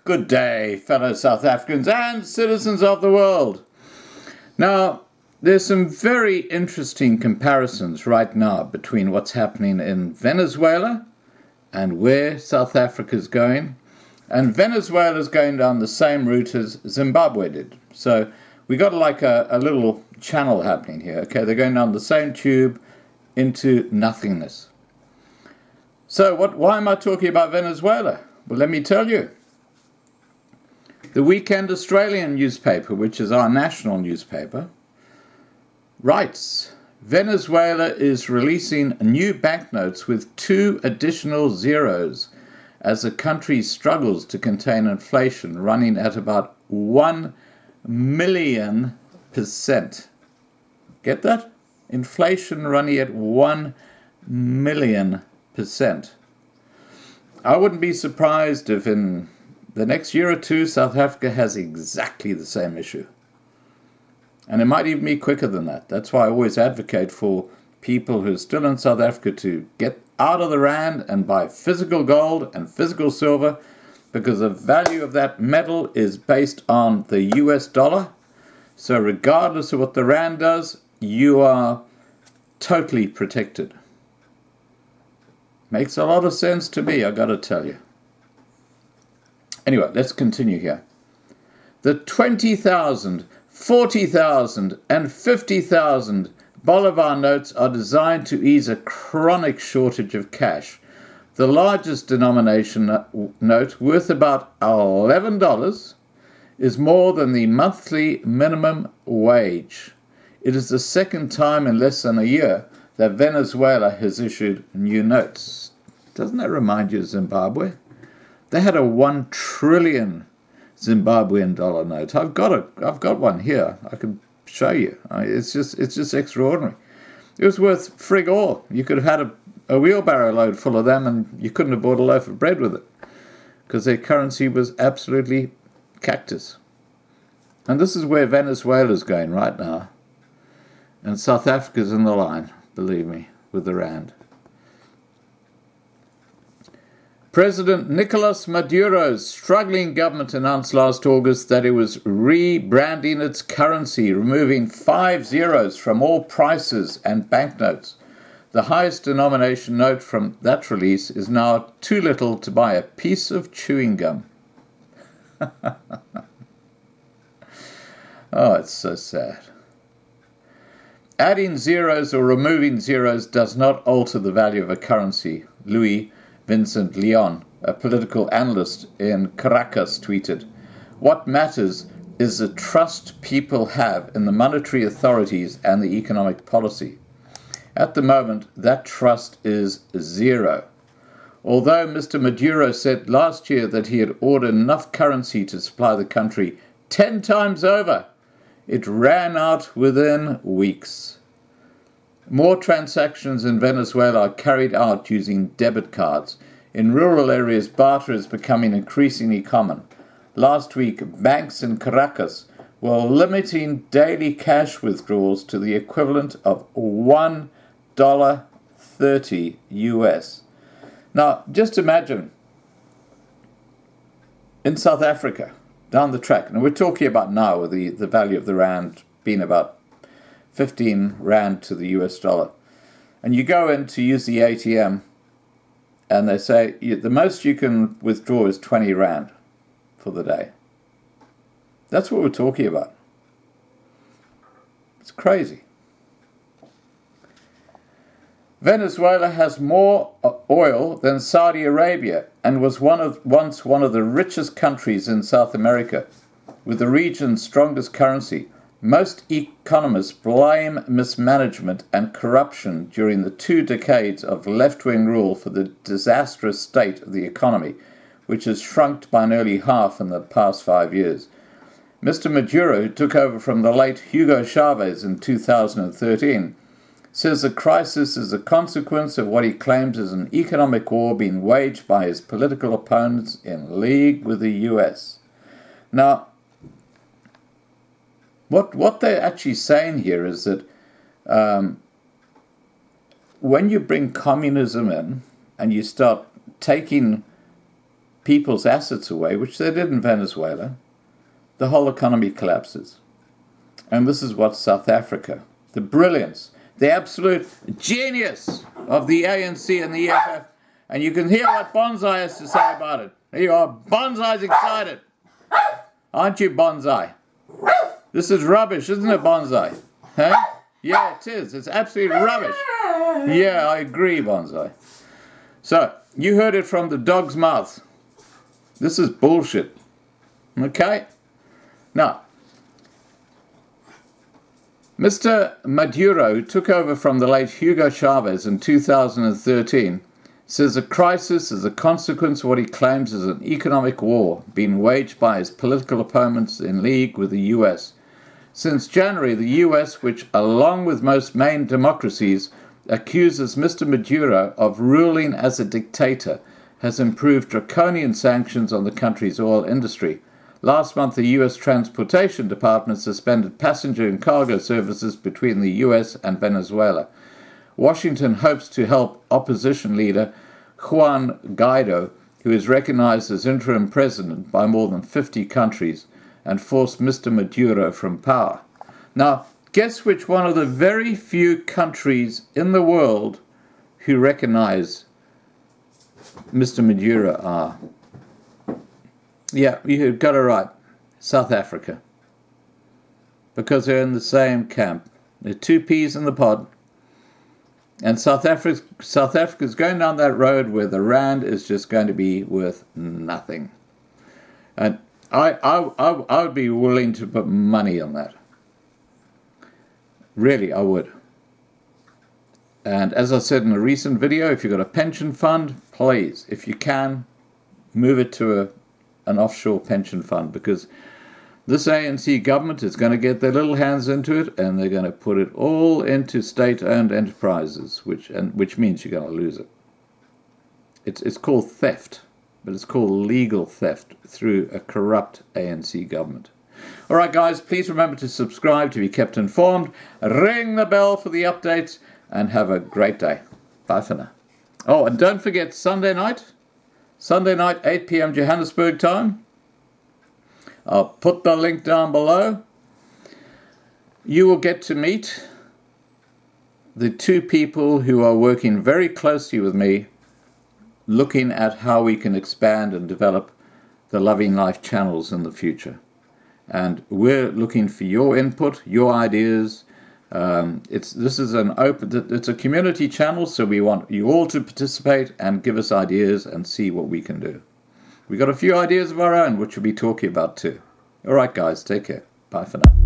Good day, fellow South Africans and citizens of the world. Now, there's some very interesting comparisons right now between what's happening in Venezuela and where South Africa's going. And Venezuela's going down the same route as Zimbabwe did. So we got like a little channel happening here. Okay, they're going down the same tube into nothingness. So why am I talking about Venezuela? Well, let me tell you. The Weekend Australian newspaper, which is our national newspaper, writes, Venezuela is releasing new banknotes with 2 additional zeros as the country struggles to contain inflation, running at about 1 million %. Get that? Inflation running at 1 million %. I wouldn't be surprised if in the next year or two South Africa has exactly the same issue. And it might even be quicker than that. That's why I always advocate for people who are still in South Africa to get out of the rand and buy physical gold and physical silver, because the value of that metal is based on the US dollar. So regardless of what the rand does, you are totally protected. Makes a lot of sense to me, I gotta tell you. Anyway, let's continue here. The 20,000, 40,000, and 50,000 Bolivar notes are designed to ease a chronic shortage of cash. The largest denomination note, worth about $11, is more than the monthly minimum wage. It is the second time in less than a year that Venezuela has issued new notes. Doesn't that remind you of Zimbabwe? They had a 1 trillion Zimbabwean dollar note. I've got one here. I can show you. It's just extraordinary. It was worth frig all. You could have had a wheelbarrow load full of them, and you couldn't have bought a loaf of bread with it, because their currency was absolutely cactus. And this is where Venezuela's going right now. And South Africa's in the line, believe me, with the rand. President Nicolas Maduro's struggling government announced last August that it was rebranding its currency, removing 5 zeros from all prices and banknotes. The highest denomination note from that release is now too little to buy a piece of chewing gum. Oh, it's so sad. Adding zeros or removing zeros does not alter the value of a currency, Louis Vincent Leon, a political analyst in Caracas, tweeted. What matters is the trust people have in the monetary authorities and the economic policy. At the moment, that trust is 0. Although Mr. Maduro said last year that he had ordered enough currency to supply the country 10 times over, it ran out within weeks. More transactions in Venezuela are carried out using debit cards. In rural areas, barter is becoming increasingly common. Last week, banks in Caracas were limiting daily cash withdrawals to the equivalent of $1.30 US. Now, just imagine in South Africa, down the track, and we're talking about now with the value of the rand being about 15 rand to the US dollar. And you go in to use the ATM, and they say the most you can withdraw is 20 rand for the day. That's what we're talking about. It's crazy. Venezuela has more oil than Saudi Arabia and was once one of the richest countries in South America, with the region's strongest currency. Most economists blame mismanagement and corruption during the 2 decades of left-wing rule for the disastrous state of the economy, which has shrunk by nearly half in the past 5 years. Mr. Maduro, who took over from the late Hugo Chavez in 2013, says the crisis is a consequence of what he claims is an economic war being waged by his political opponents in league with the US. Now, what they're actually saying here is that when you bring communism in and you start taking people's assets away, which they did in Venezuela, the whole economy collapses. And this is what South Africa, the brilliance, the absolute genius of the ANC and the EFF. And you can hear what Bonsai has to say about it. There you are. Bonsai's excited. Aren't you, Bonsai? This is rubbish, isn't it, Bonsai? Huh? Yeah, it is. It's absolutely rubbish. Yeah, I agree, Bonsai. So, you heard it from the dog's mouth. This is bullshit. Okay? Now, Mr. Maduro, who took over from the late Hugo Chavez in 2013, says the crisis is a consequence of what he claims is an economic war being waged by his political opponents in league with the US. Since January, the US, which along with most main democracies accuses Mr. Maduro of ruling as a dictator, has improved draconian sanctions on the country's oil industry. Last month, the U.S. Transportation Department suspended passenger and cargo services between the U.S. and Venezuela. Washington hopes to help opposition leader Juan Guaido, who is recognized as interim president by more than 50 countries, and force Mr. Maduro from power. Now, guess which one of the very few countries in the world who recognize Mr. Maduro are? Yeah, you got it right. South Africa. Because they're in the same camp. They're two peas in the pod. And South Africa's going down that road where the rand is just going to be worth nothing. And I would be willing to put money on that. Really, I would. And as I said in a recent video, if you've got a pension fund, please, if you can, move it to an offshore pension fund, because this ANC government is going to get their little hands into it, and they're going to put it all into state-owned enterprises, which means you're going to lose it. It's called theft, but it's called legal theft through a corrupt ANC government. All right, guys, please remember to subscribe to be kept informed. Ring the bell for the updates, and have a great day. Bye for now. Oh, and don't forget Sunday night, 8 p.m. Johannesburg time. I'll put the link down below. You will get to meet the two people who are working very closely with me, looking at how we can expand and develop the Loving Life channels in the future. And we're looking for your input, your ideas. It's a community channel, so we want you all to participate and give us ideas and see what we can do. We've got a few ideas of our own, which we'll be talking about too. All right, guys, take care. Bye for now.